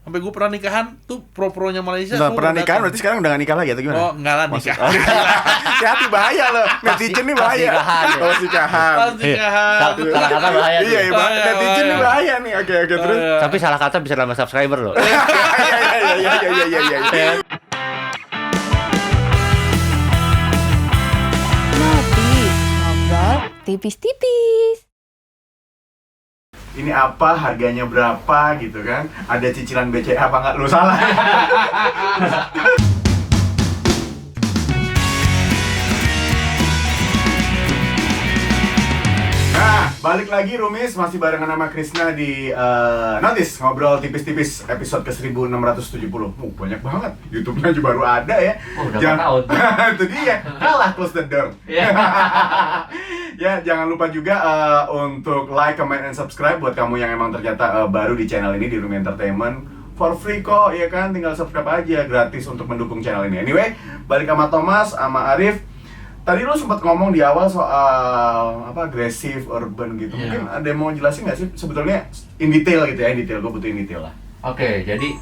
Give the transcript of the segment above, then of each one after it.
Sampai gue pernah nikahan tuh pro-pronya Malaysia. Nah, pernah nikahan berarti sekarang udah gak nikah lagi atau gimana? Oh, enggak lah nikah. Hati-hati bahaya loh. Netizen nih bahaya. Pas nikahan. Salah kata bahaya. Iya, netizen nih bahaya nih. Oke, terus. Tapi salah kata bisa nambah subscriber loh. Iya. Ngobrol tipis-tipis. Ini apa, harganya berapa gitu kan? Ada cicilan BCA apa nggak? Lu salah. Nah, balik lagi Rumis, masih barengan sama Krisna di Notice, ngobrol tipis-tipis episode ke-1670. Banyak banget, YouTube-nya juga baru ada ya. Udah tahun. Itu dia, kalah close the door. Ya, jangan lupa juga untuk like, comment, and subscribe buat kamu yang emang ternyata baru di channel ini di Rumi Entertainment. For free kok, ya kan? Tinggal subscribe aja, gratis untuk mendukung channel ini. Anyway, balik sama Thomas, sama Arif. Tadi lu sempat ngomong di awal soal agresif, urban gitu. Yeah. Mungkin ada yang mau jelasin nggak sih sebetulnya in detail gitu ya, in detail. Gue butuh in detail lah. Oke, jadi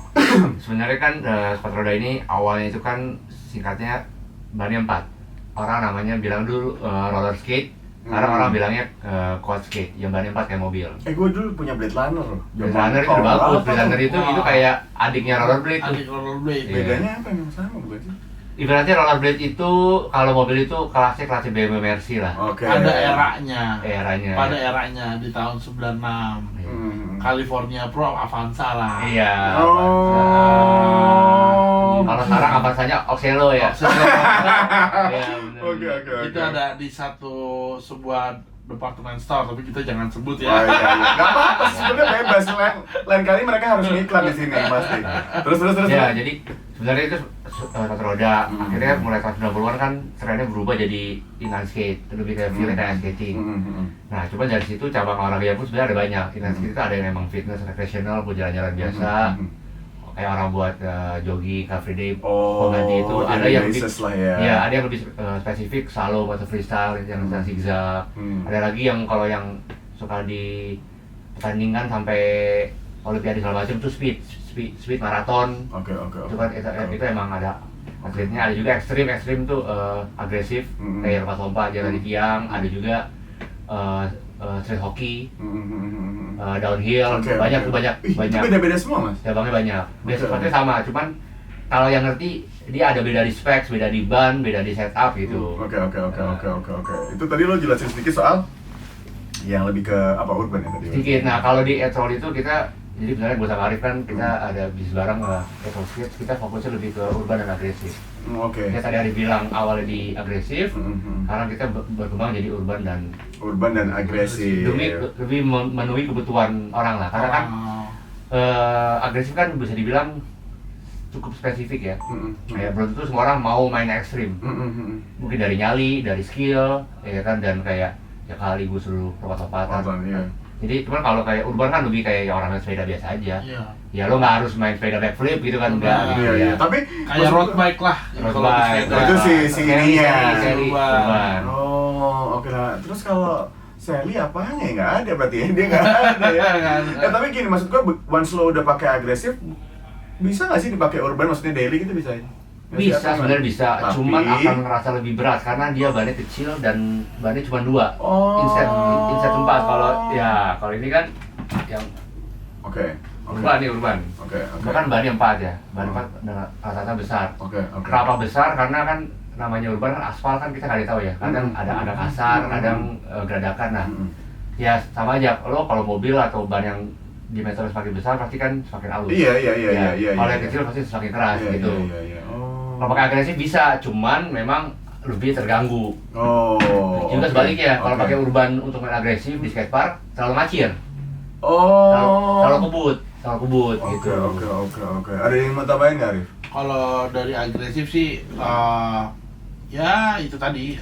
sebenarnya kan sepatu roda ini awalnya itu kan singkatnya bannya 4. Orang namanya bilang dulu roller skate. Sekarang orang bilangnya quad skate, yang bannya 4 kayak mobil. Gue dulu punya Blade Runner loh. Blade Runner itu bagus. Blade Runner itu kayak adiknya rollerblade tuh. Adik rollerblade. Bedanya apa emang sama bukan sih? Ibaratnya rollerblade itu kalau mobil itu kelasnya BMW Mercy lah. Oke. Ada eranya. Eranya. Pada eranya di tahun 96. California Pro Avanza lah. Iya. Oh. Kalau sekarang Avanzanya Oxelo ya. Iya, bener. Oke. Itu ada di sebuah department store, tapi kita jangan sebut ya. Oh, iya. Gak apa-apa, sebenarnya bebas. Lain kali mereka harus ngiklan di sini pasti. Terus. Ya, jadi sebenarnya itu satu roda. Akhirnya mulai tahun 90-an kan trennya berubah jadi inline skate, lebih kayak feeling kayak skating. Nah, coba dari situ cabang olahraga pun sebenarnya ada banyak. Inline skate itu ada yang memang fitness, recreational, buat jalan-jalan biasa. Kayak orang buat jogging, car free day, pengganti itu. Ada yang lebih, ya, ada yang lebih spesifik, slalom atau freestyle, yang zigzag. Ada lagi yang kalau yang suka di pertandingan sampai olimpiade segala macam itu speed maraton. Oke. Itu kan itu emang ada atletnya. Ada juga ekstrim tuh agresif, kayak lompat jalan di tiang. Ada juga street hockey, downhill. Banyak. Itu beda-beda semua mas? Cabangnya banyak. Biasanya sama, cuman kalau yang ngerti dia ada beda di specs, beda di ban, beda di setup gitu. Oke. Itu tadi lo jelasin sedikit soal yang lebih ke urban ya tadi. Sedikit. Nah, kalau di Etrol itu kita, jadi sebenarnya gue sama Arif kan kita ada bisnis bareng Etrol Skate, kita fokusnya lebih ke urban dan agresif. Oke. Kayak tadi Arif bilang awalnya di agresif, sekarang kita berkembang jadi urban dan agresif. Demi lebih memenuhi kebutuhan orang lah, karena kan agresif kan bisa dibilang cukup spesifik ya. Kayak belum tentu semua orang mau main ekstrim. Mungkin dari nyali, dari skill, ya kan, dan kayak ya kali gue suruh lompat-lompatan. Jadi cuman kalau kayak urban kan lebih kayak orang main sepeda biasa aja. Iya. Ya lo nggak harus main sepeda backflip gitu kan, enggak gitu ya. Tapi Kayak road bike lah. Road kalau di bike. sepeda. itu si ininya. Seri urban. Oh, oke lah. Terus kalau Sally apanya ya? Nggak ada berarti ya? Dia nggak ada ya? Tapi gini, maksud gue once lo udah pakai agresif, bisa nggak sih dipakai urban, maksudnya daily gitu bisa? Bisa, sebenarnya bisa, tapi cuman akan ngerasa lebih berat karena dia bannya kecil dan bannya cuma 2. Inset 4. Kalau ini kan yang urban. Bahkan bannya 4 ya. Ban 4 rata-rata besar. Kenapa besar? Karena kan namanya urban kan aspal kan kita nggak tahu ya. Kadang ada kasar, kadang geradakan. Nah, ya sama aja. Lo kalau mobil atau ban yang diameternya semakin besar pasti kan semakin halus. Iya. Kalau yang kecil pasti semakin keras gitu. Iya. Kalau pakai agresif bisa, cuman memang lebih terganggu. Juga sebaliknya, kalau pakai urban untuk main agresif di skatepark terlalu macir. Terlalu kebut gitu. Oke. Ada yang mau tambahin nggak, Arif? Kalau dari agresif sih, ya itu tadi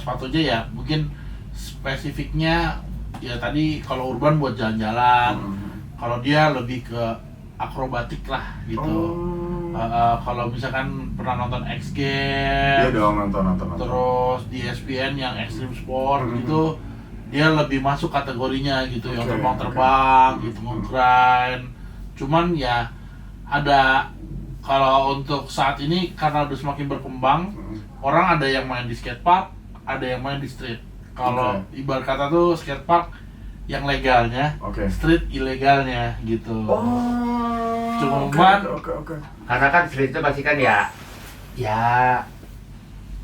sepatunya ya mungkin spesifiknya ya tadi kalau urban buat jalan-jalan. Kalau dia lebih ke akrobatik lah gitu. Kalau misalkan pernah nonton X Games, Iya dong, nonton. terus di ESPN yang Extreme Sport gitu, dia lebih masuk kategorinya gitu, yang terbang-terbang gitu, grind. Cuman ya ada, kalau untuk saat ini karena udah semakin berkembang, orang ada yang main di skatepark, ada yang main di street. Kalau ibarat kata tuh skatepark yang legalnya, street ilegalnya gitu. Cuman karena kan street itu pasti kan ya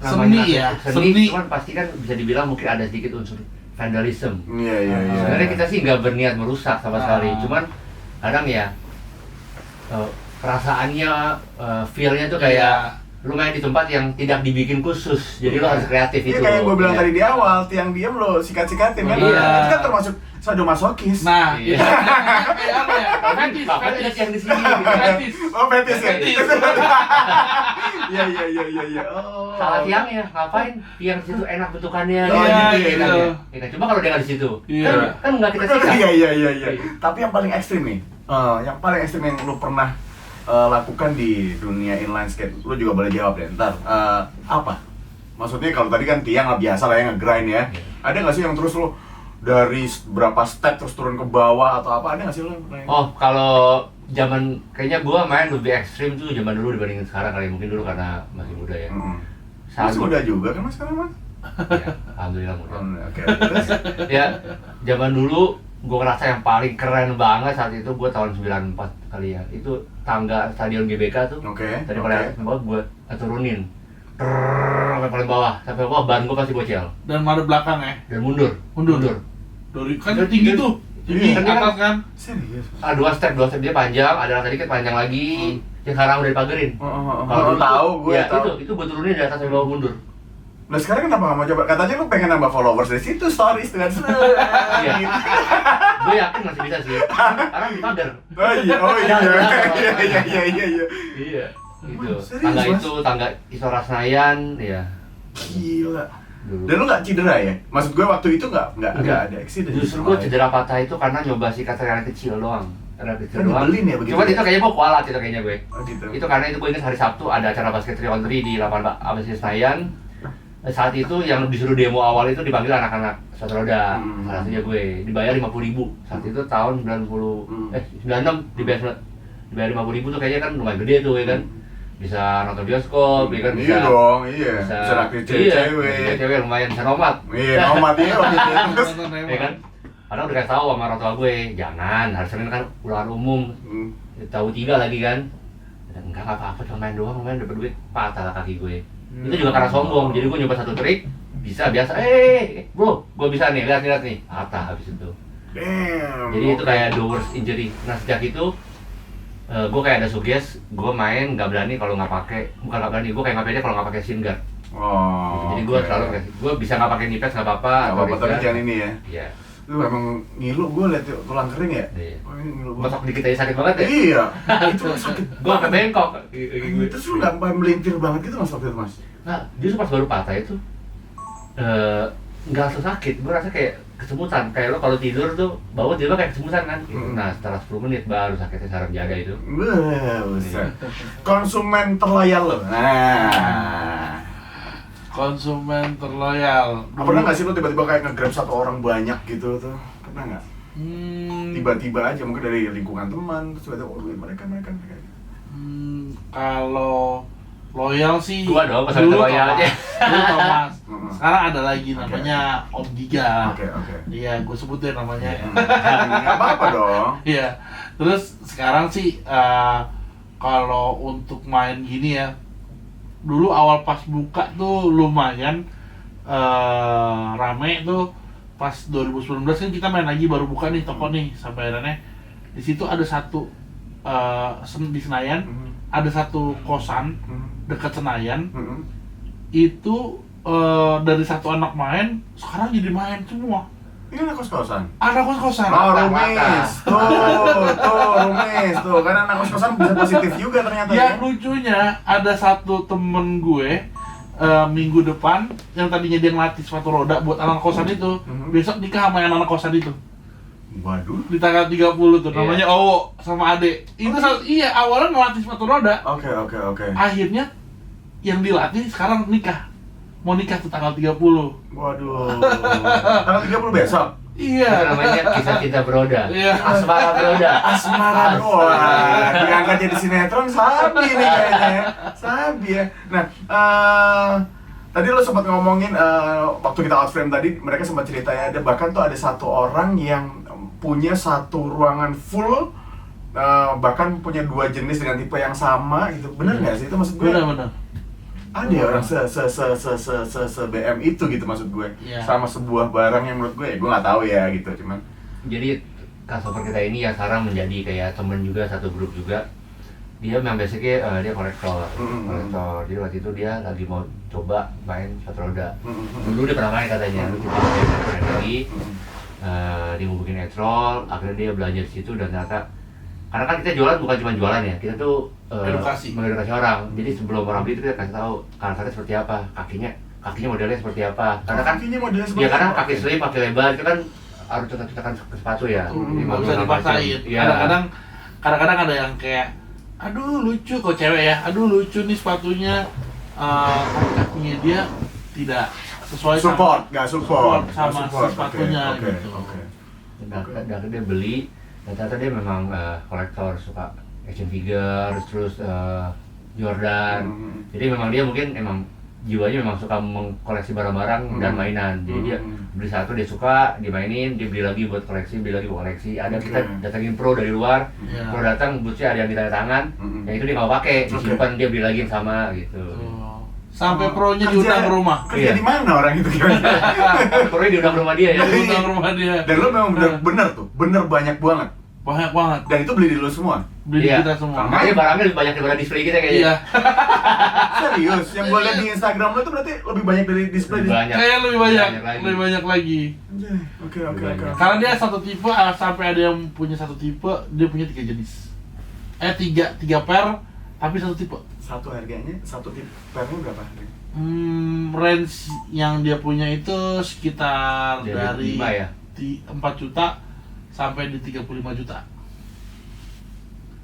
seni ya, seni, cuman pasti kan bisa dibilang mungkin ada sedikit unsur vandalism. Iya. Sebenarnya kita sih nggak berniat merusak sama sekali, cuman kadang ya perasaannya, feel-nya tuh kayak lu main di tempat yang tidak dibikin khusus, jadi lu harus kreatif itu. Iya, kayak gue bilang tadi di awal, tiang diam lo sikat-sikatin kan. Iya. Itu kan termasuk sadomasokis. nah, Iya. kayak apa ya? Fetis, Bahkan ada fetis. yang di sini. Fetis. Oh, fetis ya? Fetis. Iya. Oh. Salah tiangnya, ngapain? Tiang di situ enak bentukannya. Oh, iya, gitu, gitu. kan, ya. Ya, coba kalau dia nggak di situ, Iya. kan nggak kita sikat. Iya. Tapi yang paling ekstrim nih, yang paling ekstrim yang lu pernah lakukan di dunia inline skate, lu juga boleh jawab deh ntar. Apa? Maksudnya kalau tadi kan tiang lah biasa lah ya nge-grind ya. Ada nggak sih yang terus lu dari berapa step terus turun ke bawah atau apa? Ada nggak sih lu? Oh, kalau zaman kayaknya gua main lebih ekstrim tuh zaman dulu dibandingin sekarang kali, mungkin dulu karena masih muda ya. Masih muda juga kan mas sekarang mas? Ya, alhamdulillah muda. Oke. Terus? Ya, zaman dulu gua ngerasa yang paling keren banget saat itu gua tahun 94 kali ya. Itu tangga stadion GBK tuh. Dari paling atas sampai bawah gua turunin. Sampai paling bawah, sampai bawah ban gua pasti bocel. Dan madep belakang ya. Dan mundur. Dari kan tinggi tuh. Tinggi Iya. atas kan. Serius? Dua step dia panjang, ada yang tadi kan panjang lagi. Yang sekarang udah dipagerin. Kalau dulu tahu tuh, gue ya, tahu. itu gua turunin dari atas sampai bawah mundur. Nah sekarang kenapa nggak mau coba? Katanya lu pengen nambah followers dari situ, stories dengan Iya. Gue yakin masih bisa sih. Sekarang dipagar. Oh iya. Iya. Gitu. Serius, Tangga Mas? itu tangga Istora Senayan, ya. Gila. Dulu. Dan lu nggak cedera ya? Maksud gue waktu itu nggak ada accident. Justru gue cedera patah itu karena nyoba sikat yang kecil doang. Karena kecil Kan doang. dibelin ya begitu Cuman ya? itu kayaknya gue kualat itu kayaknya gue. Oh gitu. Itu karena itu gue ingat hari Sabtu ada acara basket 3-on-3 di lapangan ABC Senayan. Saat itu yang disuruh demo awal itu dipanggil anak-anak sepatu roda. Salah satunya gue dibayar 50.000. Saat itu tahun 96 dibayar 50.000 tuh kayaknya kan lumayan gede tuh ya kan. Bisa nonton bioskop, ya kan bisa. Iya dong, iya. Bisa naktir cewek. Cewek lumayan bisa nomad. Iya, nomat iya waktu itu. Terus, Ya kan? Padahal udah kasih tahu sama orang tua gue, jangan, hari Senin kan ulangan umum. Tahu 3 lagi kan. Dan enggak apa-apa, cuma main doang, main dapat duit, patah lah kaki gue. Itu juga karena sombong, jadi gue nyoba satu trik, bisa biasa, bro, gue bisa nih, lihat nih, patah habis itu. damn. Jadi itu kayak the worst injury. Nah sejak itu, gue kayak ada suges, gue main nggak berani kalau nggak pakai, bukan nggak berani, gue kayak nggak pede kalau nggak pakai shin guard. Oh. Jadi gue selalu kayak, gue bisa nggak pakai knee pads nggak apa-apa. Nggak apa-apa, tapi jangan ini ya. Iya. Lu emang ngilu, gue liat tulang kering ya? Iya. Oh ini ngilu banget. Masuk dikit aja sakit banget ya. Iya, itu sakit. Gue sampai bengkok. Terus lu nggak sampai melintir banget gitu mas waktu itu mas? Nah, justru pas baru patah itu nggak langsung sakit. Gue rasa kayak kesemutan. Kayak lo kalau tidur tuh bawah tiba kayak kesemutan kan. Nah setelah 10 menit baru sakitnya sarap jaga itu. Buset. Konsumen terloyal lo. Nah. Konsumen terloyal. Pernah nggak sih lo tiba-tiba kayak nge-grab satu orang banyak gitu tuh? Pernah nggak? Tiba-tiba aja mungkin dari lingkungan teman, terus tiba-tiba oh mereka. Kalau loyal sih Gua dong, pas dulu loyal aja. Dulu Thomas. Sekarang ada lagi namanya Om Giga. Oke. Iya, gue sebutin namanya. Nggak apa-apa dong. Iya. Terus sekarang sih kalau untuk main gini ya, dulu awal pas buka tuh lumayan rame tuh. Pas 2019 kan kita main lagi, baru buka nih toko nih, sampai akhirnya di situ ada satu di Senayan, ada satu kosan dekat Senayan. Itu dari satu anak main sekarang jadi main semua. Ini anak kos-kosan. Anak kos-kosan. Rumis. Rumis. Tuh, karena anak kos-kosan bisa positif juga ternyata ya. Yang lucunya ada satu temen gue minggu depan yang tadinya dia ngelatih sepatu roda buat anak kosan itu, besok nikah sama yang anak kosan itu. Waduh. Di tanggal 30 tuh, namanya Owo sama Ade. Itu iya, awalnya ngelatih sepatu roda. Oke. Akhirnya yang dilatih sekarang nikah. Mau nikah tuh tanggal 30. Waduh. Tanggal 30 besok. Iya. Itu namanya kisah cinta beroda. Iya. Asmara beroda. Asmara wah, diangkat jadi sinetron sabi nih kayaknya. Sabi ya. Nah, tadi lo sempat ngomongin waktu kita out frame tadi, mereka sempat cerita ya, ada bahkan tuh ada satu orang yang punya satu ruangan full, bahkan punya 2 jenis dengan tipe yang sama gitu. Bener nggak sih itu maksud gue? Benar. Ada ya orang se BM itu gitu maksud gue. Iya. Sama sebuah barang yang menurut gue ya gue nggak tahu ya gitu cuman. Jadi customer kita ini ya sekarang menjadi kayak temen juga, satu grup juga. Dia memang basicnya dia kolektor. Jadi waktu itu dia lagi mau coba main sepatu roda. Dulu dia pernah main katanya, kita main lagi. Dia mau bikin etrol, akhirnya dia belajar di situ dan ternyata karena kan kita jualan bukan cuma jualan ya, kita tuh mengedukasi orang. Jadi sebelum orang beli itu kita kasih tahu karakternya seperti apa, kakinya modelnya seperti apa. Karena kan kakinya modelnya seperti ya karena apa? kaki slim, kaki lebar itu kan harus cocok-cocokan ke sepatu ya. Jadi Nggak bisa dipaksain. Iya. Kadang-kadang ada yang kayak, aduh lucu kok cewek ya, aduh lucu nih sepatunya, kakinya dia tidak sesuai nggak support sama si sepatunya Oke. gitu. Dan akhirnya dia beli, dan ternyata dia memang kolektor, suka action figure, terus Jordan. Jadi memang dia mungkin emang jiwanya memang suka mengkoleksi barang-barang dan mainan. Jadi dia beli satu dia suka, dimainin, dia beli lagi buat koleksi, beli lagi buat koleksi. Ada kita datangin pro dari luar, pro datang bootsnya ada yang ditanda tangan, yang itu dia nggak pakai, disimpan dia beli lagi yang sama gitu. Sampai pro-nya diundang ke rumah. Kerja di mana orang itu gimana? Pro-nya diundang ke rumah dia ya. Diundang ke rumah dia. Dan lo memang bener tuh, bener banyak banget. Banyak banget. Dan itu beli di lo semua. Beli Iya. kita semua. Makanya barangnya lebih banyak daripada display kita kayaknya. Iya. Serius, yang gue lihat di Instagram lo itu berarti lebih banyak dari display. Lebih banyak. Kayak lebih banyak lagi. Oke. Karena dia satu tipe, sampai ada yang punya satu tipe, dia punya 3 jenis. Tiga pair, tapi satu tipe. Satu harganya, satu tip pernya berapa? Range yang dia punya itu sekitar Dari dari 5 ya? 4 juta sampai di 35 juta.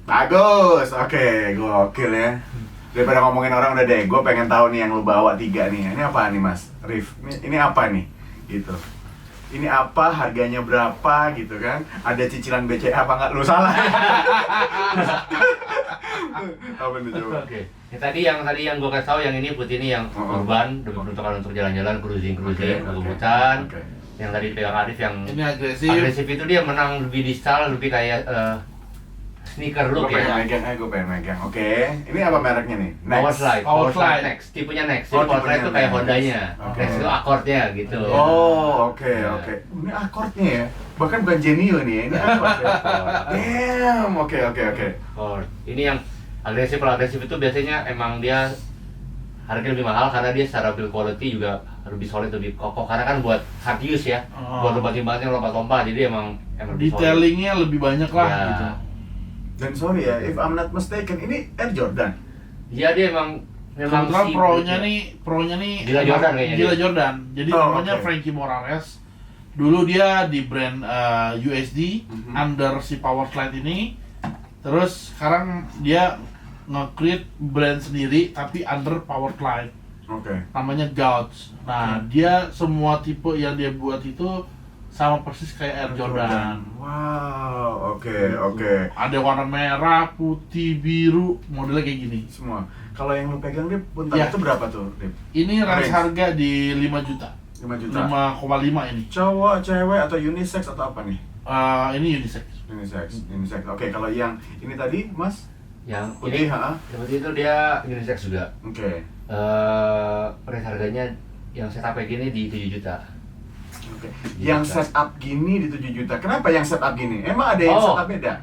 Bagus, oke, gokil ya. Daripada ngomongin orang udah deh, gue pengen tahu nih yang lu bawa 3 nih. Ini apa nih Mas Rif? Ini apa nih? Gitu. Ini apa, harganya berapa gitu kan? Ada cicilan BCA apa nggak? Lu salah. Apa nih coba? Oke. Yang tadi yang gue kasih tahu yang ini putih ini yang urban, lebih peruntukan untuk jalan-jalan, cruising, hutan. Yang tadi pegang Arif yang Ini agresif. itu dia menang lebih di style, lebih kayak sneaker look Gue ya. pengen megang. Oke, ini apa mereknya nih? Power Slide Next, tipenya Next. Jadi Power Slide itu kayak Hondanya. Next itu akordnya gitu. Oh, oke. Ini akordnya ya. Bahkan bukan Genio nih, ini akord ya. Damn, oke. Akord. Ini yang agresif itu biasanya emang dia harganya lebih mahal karena dia secara build quality juga lebih solid, lebih kokoh. Karena kan buat hard use ya, buat lompat-lompatnya lompat-lompat, jadi emang lebih solid. Detailingnya lebih banyak lah Ya. gitu. Dan sorry ya, if I'm not mistaken, ini Air Jordan. Iya, dia memang Kebetulan si pro-nya nih Gila Jordan kayaknya Gila dia. Jordan. Jadi namanya Frankie Morales. Dulu dia di brand USD under si Power Slide ini. Terus sekarang dia nge-create brand sendiri tapi under Power Slide. Oke. Namanya Gouge. Nah, dia semua tipe yang dia buat itu sama persis kayak Air Jordan. Wow, oke. Ada warna merah, putih, biru, modelnya kayak gini. Semua. Kalau yang lu pegang Rip, bentar Ya. itu berapa tuh, Rip? Ini range Range. harga di 5 juta. 5 juta. 5,5 ini. Cowok, cewek atau unisex atau apa nih? Ini unisex. Unisex. Oke, kalau yang ini tadi, Mas? Yang Putih, ini ha? seperti itu dia unisex juga. Oke. Range harganya yang setup kayak gini di 7 juta. Oke. Yang setup gini di 7 juta. Kenapa yang setup gini? Emang ada yang setup beda?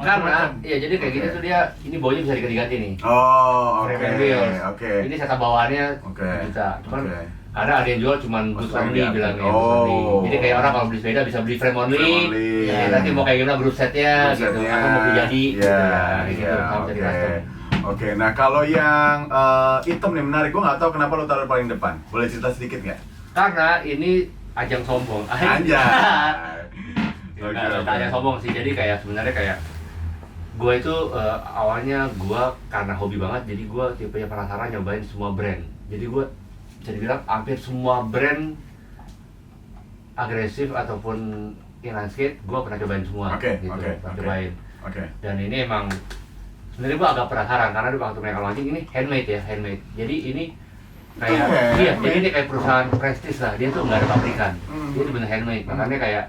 Karena ya jadi kayak Oke. gini tuh dia ini baunya bisa diganti-ganti nih. Oh, oke. Frame and wheels. Oke. Ini setup bawaannya Oke. 7 juta. Cuman Oke. karena ada yang jual cuman boots Frame only ya. bilangnya. Oh. Boots only. Jadi kayak orang kalau beli sepeda bisa beli frame only. Frame only. Ya, nanti mau kayak gimana group setnya gitu. Setnya. Atau mau beli jadi gitu Iya, ya. Kayak gitu. Sama bisa di custom. Oke, nah kalau yang hitam nih menarik, gue nggak tahu kenapa lo taruh paling depan. Boleh cerita sedikit nggak? Karena ini ajang sombong. Anjay. Nggak ajang sombong sih. Jadi kayak sebenarnya kayak gue itu awalnya gue karena hobi banget, jadi gue tipe yang penasaran nyobain semua brand. Jadi gue bisa dibilang hampir semua brand agresif ataupun inline skate, gue pernah cobain semua. Pernah cobain. Dan ini emang sebenarnya gue agak penasaran karena waktu mereka launching ini handmade. Jadi ini kayak jadi ini kayak perusahaan prestis lah. Dia tuh nggak ada pabrikan. Dia tuh bener handmade. Makanya kayak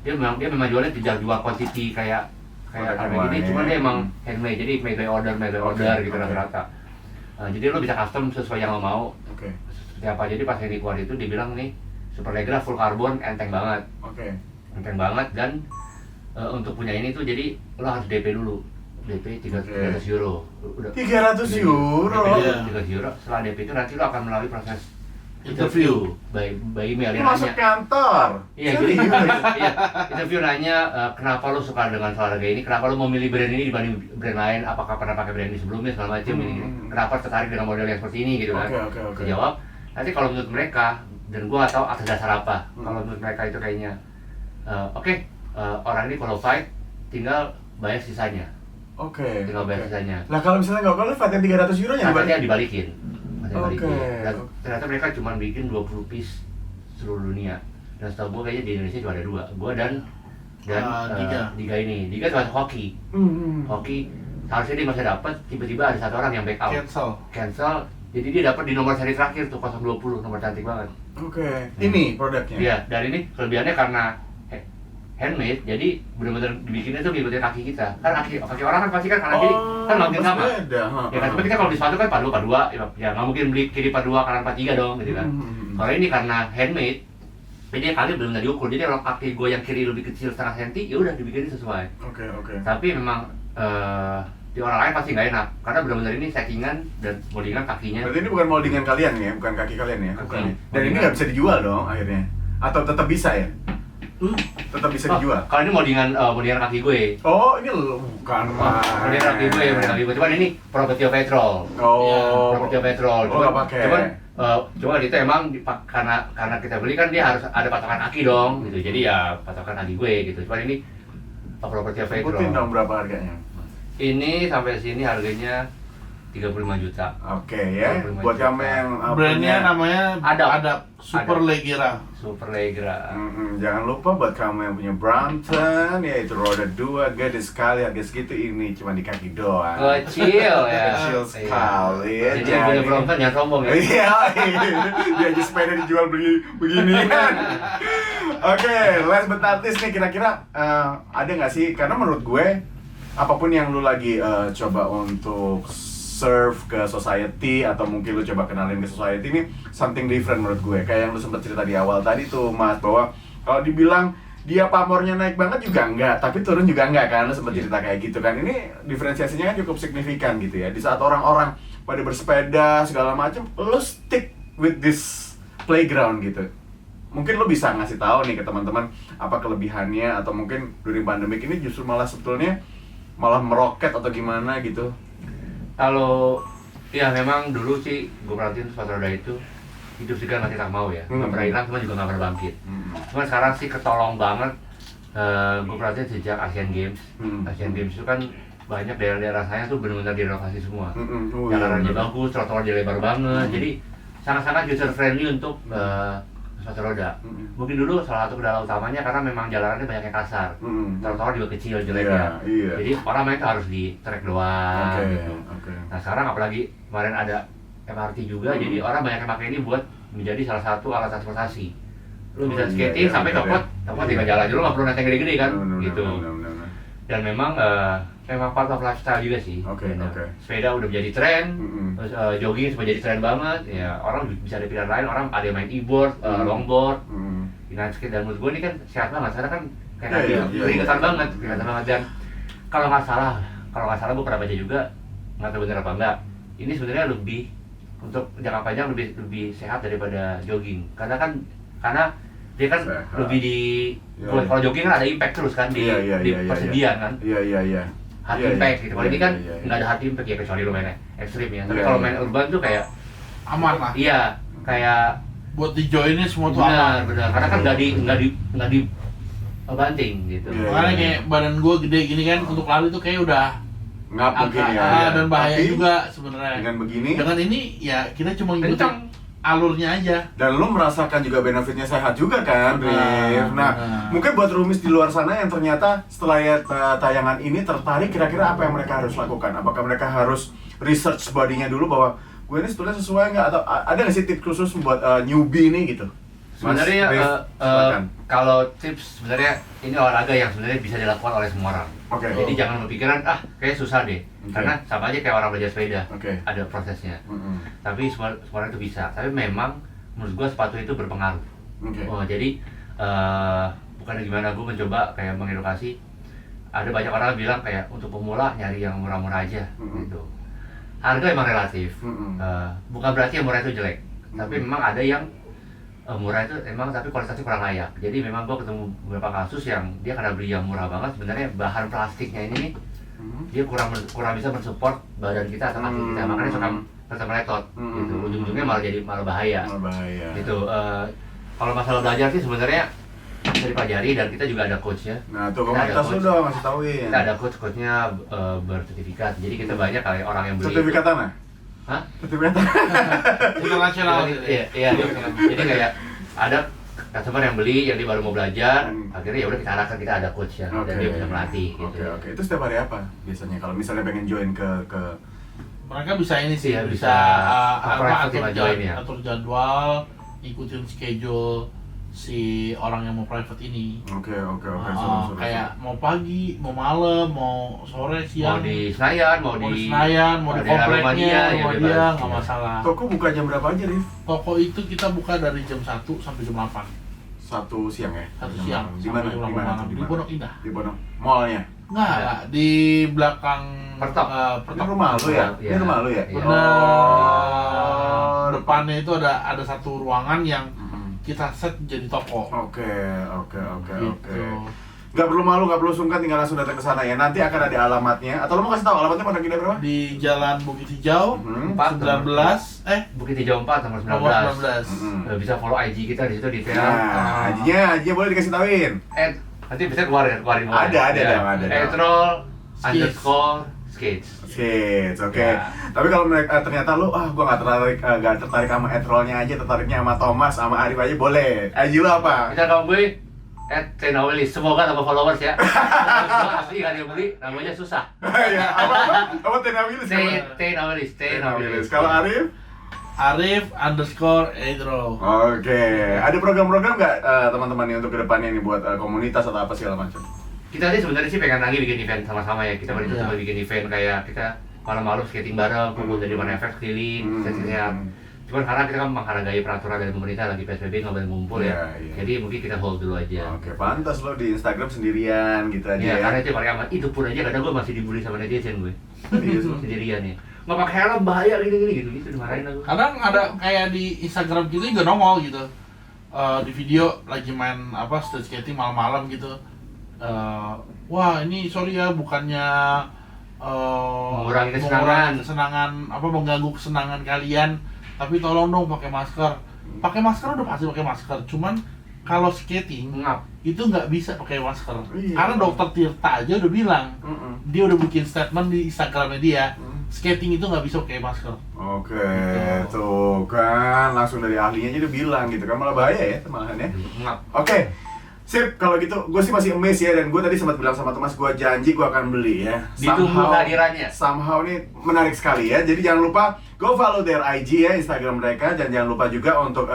dia memang jualnya tidak jual quantity kayak gini, cuma dia emang handmade. Jadi made by order gitu rata-rata. Jadi lo bisa custom sesuai yang lo mau. Seperti apa. Jadi pas ini keluar itu dibilang nih Superlegra full carbon, enteng banget. Enteng banget dan untuk punya ini tuh jadi lo harus DP dulu. DP 300 euro. Udah 300 euro. 300 euro. Setelah DP itu nanti lo akan melalui proses interview by email. Dia masuk kantor. Iya, jadi interview nanya kenapa lo suka dengan olahraga ini, kenapa lo memilih brand ini dibanding brand lain, apakah pernah pakai brand ini sebelumnya segala macam ini. Kenapa tertarik dengan model yang seperti ini gitu kan. Jawab. Nanti kalau menurut mereka, dan gua nggak tahu atas dasar apa, kalau menurut mereka itu kayaknya orang ini qualified, tinggal bayar sisanya. Tinggal bayar sisanya. Lah kalau misalnya nggak qualified yang 300 euro nya dibalikin. Dan ternyata mereka cuma bikin 20 piece seluruh dunia. Dan setahu gue kayaknya di Indonesia cuma ada 2. Gue dan Diga ini. Diga cuma hoki. Hoki harusnya dia masih dapat, tiba-tiba ada satu orang yang back out. Cancel. Jadi dia dapat di nomor seri terakhir tuh 020, nomor cantik banget. Ini produknya. Iya, dan ini kelebihannya karena handmade, jadi benar-benar dibikinnya tuh ngikutin kaki kita. Kan kaki orang kan pasti kan kanan kiri kan nggak mungkin sama. Ya kan, tapi kita kalau di sepatu kan padu 2, ya nggak mungkin beli kiri 2 kanan 3 dong, gitu kan. Kalau ini karena handmade, jadi kali benar-benar diukur. Jadi kalau kaki gue yang kiri lebih kecil setengah senti, ya udah dibikinin sesuai. Tapi memang di orang lain pasti nggak enak, karena benar-benar ini settingan dan moldingan kakinya. Berarti ini bukan moldingan kalian ya, bukan kaki kalian ya? Dan ini nggak bisa dijual dong akhirnya? Atau tetap bisa ya? Tetap bisa dijual? Kalau ini moldingan kaki gue. Oh, ini bukan mah. Moldingan kaki gue, cuman ini Property of Petrol. Property of Petrol. Nggak pakai. Cuma itu emang karena kita beli kan dia harus ada patokan kaki dong, gitu. Jadi ya patokan kaki gue gitu. Cuman ini Property of Petrol. Sebutin dong berapa harganya? Ini sampai sini harganya 35 juta. Ya. Buat kamu yang brandnya namanya ada Superlegra. Jangan lupa buat kamu yang punya Brompton, yaitu roda 2, gede sekali, harga segitu, ini cuma di kaki doang. Kecil ya. Kecil sekali ya. Jadi punya Brompton jangan sombong ya. Iya, dia aja sepeda dijual begini. Last but not least nih, kira-kira ada nggak sih? Karena menurut gue apapun yang lu lagi coba untuk serve ke society atau mungkin lu coba kenalin ke society ini something different menurut gue. Kayak yang lu sempat cerita di awal tadi tuh Mas, bahwa kalau dibilang dia pamornya naik banget juga enggak, tapi turun juga enggak kan, lu sempat cerita kayak gitu kan. Ini diferensiasinya kan cukup signifikan gitu ya. Di saat orang-orang pada bersepeda segala macam, lu stick with this playground gitu. Mungkin lu bisa ngasih tahu nih ke teman-teman apa kelebihannya, atau mungkin during pandemic ini justru malah sebetulnya malah meroket atau gimana gitu. Kalau ya memang dulu sih gue perhatiin sepatu roda itu hidup juga masih tak mau ya, nggak pernah hilang, cuma juga nggak pernah bangkit. Cuma sekarang sih ketolong banget. Gue perhatiin sejak Asian Games. Asian Games itu kan banyak daerah-daerah saya tuh benar-benar direnovasi semua. Jalanannya bagus, trotoarnya lebar banget. Jadi sangat-sangat user friendly untuk sepatu roda. Mungkin dulu salah satu kendala utamanya karena memang jalanannya banyak yang kasar. Trotoar juga kecil jeleknya. Jadi orang main tuh harus di trek doang gitu. Nah sekarang apalagi kemarin ada MRT juga, jadi orang banyak yang pakai ini buat menjadi salah satu alat transportasi. Lu bisa skating sampai copot tinggal jalan aja, lu nggak perlu naik yang gede-gede kan, gitu. Dan memang part of lifestyle juga sih. Sepeda udah menjadi tren, terus jogging sudah jadi tren banget. Ya orang bisa ada pilihan lain, orang ada yang main e-board, longboard, inline skate. Dan menurut gue ini kan sehat banget, karena kan kayak keringetan banget. Dan kalau nggak salah gue pernah baca juga, nggak tahu benar apa enggak, ini sebenarnya lebih untuk jangka panjang lebih sehat daripada jogging. Karena dia kan sehat. Lebih di kalau jogging kan ada impact terus kan di persediaan kan. Hard impact gitu. Kalau ini kan nggak ada hard impact ya, kecuali lo main ekstrim ya. Tapi kalau main urban tuh kayak aman lah. Iya, kayak buat di joinnya semua tuh aman. Benar. Karena kan nggak di banting gitu. Makanya kayak badan gue gede gini kan, untuk lari tuh kayak udah ngap mungkin ya. Dan bahaya juga sebenarnya. Dengan begini? Dengan ini ya kita cuma ngikutin alurnya aja. Dan lu merasakan juga benefitnya sehat juga kan, Rif? Nah, Benar. mungkin buat rumis di luar sana yang ternyata setelah lihat tayangan ini tertarik, kira-kira apa yang mereka harus lakukan? Apakah mereka harus research bodinya dulu bahwa gue ini sebetulnya sesuai nggak? Atau ada nggak sih tips khusus buat newbie nih gitu? Sebenarnya Mas Rif, silakan. kalau tips sebenarnya ini olahraga yang sebenarnya bisa dilakukan oleh semua orang. Oke. Jadi jangan berpikiran kayak susah deh. Oke. Karena sama aja kayak orang belajar sepeda. Oke. Ada prosesnya. Mm-mm. Tapi semua orang itu bisa. Tapi memang menurut gua sepatu itu berpengaruh. Oke. Jadi bukan gimana gua mencoba kayak mengedukasi. Ada banyak orang bilang kayak untuk pemula nyari yang murah-murah aja gitu. Harga emang relatif. Bukan berarti yang murah itu jelek. Tapi memang ada yang murah itu emang tapi kualitasnya kurang layak. Jadi memang gua ketemu beberapa kasus yang dia karena beli yang murah banget sebenarnya bahan plastiknya ini nih dia kurang bisa mensupport badan kita atau kaki kita, makanya suka meletot gitu. Ujung-ujungnya malah bahaya. Bahaya. Gitu. Kalau masalah belajar sih sebenarnya bisa dipelajari dan kita juga ada coachnya. Nah, tuh Kita ada komunitas lu coach. dong masih tauin. Kita ada coachnya bersertifikat. Jadi kita banyak kali orang yang beli. Sertifikat tanah? Hah? Sertifikat tanah? Internasional. Iya. Jadi kayak ada customer yang beli, yang dia baru mau belajar, akhirnya ya udah kita arahkan, kita ada coach ya, dan dia bisa melatih gitu. Oke. Itu setiap hari apa biasanya kalau misalnya pengen join ke Mereka bisa ini sih, Iya, bisa private join ya. atur jadwal, ikutin schedule si orang yang mau private ini. Oke. Kayak mau pagi, mau malam, mau sore, Mau siang, di Senayan, mau mau di di Senayan, mau di daerah rumah kompleknya, ya rumah bebas. dia, nggak Iya. masalah. Toko buka jam berapa aja, Rif? Toko itu kita buka dari jam 1 sampai jam 8. 1 siang ya? 1 siang Di mana? sampai jam Di 8 mana? malam. Di Pondok Indah. Di Pondok Mallnya. Nggak, di belakang Pertok. Ini rumah lu ya? Iya. Ini rumah lu ya? Iya. Benar. Depannya itu ada satu ruangan yang kita set jadi toko. Oke. Gitu. Nggak perlu malu, nggak perlu sungkan, tinggal langsung datang ke sana ya. Nanti akan ada alamatnya. Atau lo mau kasih tahu alamatnya Pondok Indah berapa? Di Jalan Bukit Hijau 19 Bukit Hijau 4 nomor 19. nomor 19. Bisa follow IG kita di situ detail. Nah, ajinya boleh dikasih tauin. Nanti bisa keluarin Ada, ya. ada. Etrol Skates. _skates. Skates, oke. Ya. Tapi kalau mereka ternyata lu, gua nggak tertarik sama Etrolnya aja, tertariknya sama Thomas, sama Arif aja boleh. Aji lu apa? Kita kamu gue @tenawilis. Semoga tambah followers ya. Semua asli gak ada yang beli, namanya susah. Ya, apa Tenawilis? Tenawilis. Kalau Arif? Arif_Edro. Oke. Ada program-program nggak teman-teman nih untuk kedepannya nih buat komunitas atau apa segala macam? Kita sih sebenarnya sih pengen lagi bikin event sama-sama ya. Kita baru Iya. coba bikin event kayak kita malam-malam skating bareng, kumpul dari mana efek keliling, sehat. Cuman karena kita kan menghargai peraturan dari pemerintah lagi PSBB nggak boleh ngumpul ya. Iya. Jadi mungkin kita hold dulu aja. Oke, pantas lo di Instagram sendirian gitu aja Iya, ya. karena itu paling aman. Itu pun aja kadang gue masih dibully sama netizen gue. Serius lo? Sendirian ya. Nggak pakai helm bahaya gitu dimarahin aku. Kadang ada kayak di Instagram kita juga nongol gitu. Di video lagi main street skating malam-malam gitu. Wah, ini sorry ya, bukannya Mengurangi kesenangan, mengganggu kesenangan kalian, tapi tolong dong pakai masker. Pakai masker udah pasti pakai masker, cuman kalau skating Ngap. itu nggak bisa pakai masker. Iya. Karena dokter Tirta aja udah bilang, dia udah bikin statement di Instagramnya dia, skating itu nggak bisa pakai masker. Oke, Gitu. tuh kan langsung dari ahlinya aja udah bilang gitu kan, malah bahaya ya malahan ya. Ngap. Oke, sip, kalau gitu gue sih masih amazed ya, dan gue tadi sempat bilang sama Thomas, gue janji gue akan beli ya. Ditunggu kehadirannya. Somehow ini menarik sekali ya, jadi jangan lupa go follow their IG ya, Instagram mereka, dan jangan lupa juga untuk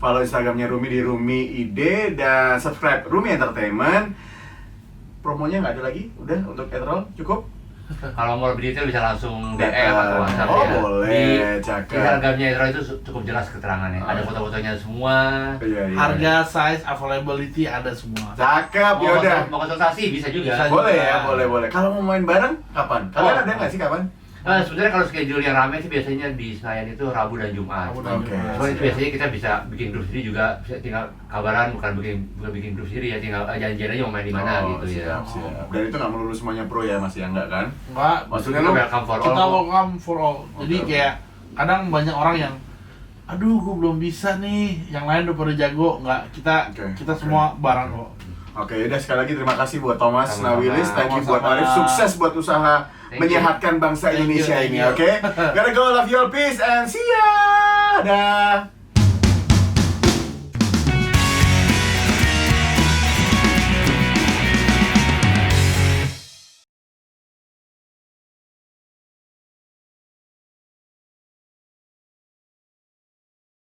follow Instagramnya Rumi di Rumi ID, dan subscribe Rumi Entertainment. Promonya nggak ada lagi, udah untuk Etrol cukup? Kalau mau lebih detail bisa langsung DM atau WhatsApp Oh, ya. boleh, Di cakep. Instagramnya Edro itu cukup jelas keterangannya. Ada foto-fotonya semua. Iya. Harga, size, availability ada semua. Cakep, ya udah. Mau konsultasi bisa juga. Bisa. Boleh ya, juga. boleh. Kalau mau main bareng, kapan? Kalian Oh. ada nggak sih kapan? Sebenarnya kalau schedule yang ramai sih biasanya di Senayan itu Rabu dan Jumat. Rabu dan Oke. Jumat. Soalnya itu biasanya kita bisa bikin grup sendiri juga, bisa tinggal kabaran, bukan bikin grup sendiri ya, tinggal janjian aja mau main di mana gitu ya. Siap. Dan itu nggak melulu semuanya pro ya, Mas ya, enggak kan? Enggak, Maksudnya Kita lu welcome for all. kita welcome for all. Jadi Oke. kayak kadang banyak orang yang aduh gue belum bisa nih, yang lain udah pada jago. Enggak, kita semua bareng kok. Oke, udah sekali lagi terima kasih buat Thomas Sama-sama. Nawilis, thank you buat Sama-sama. Arif, sukses buat usaha Thank you. menyehatkan bangsa Thank you, Indonesia thank ini, you. oke? Gotta go, love you all, peace and see ya. Dah.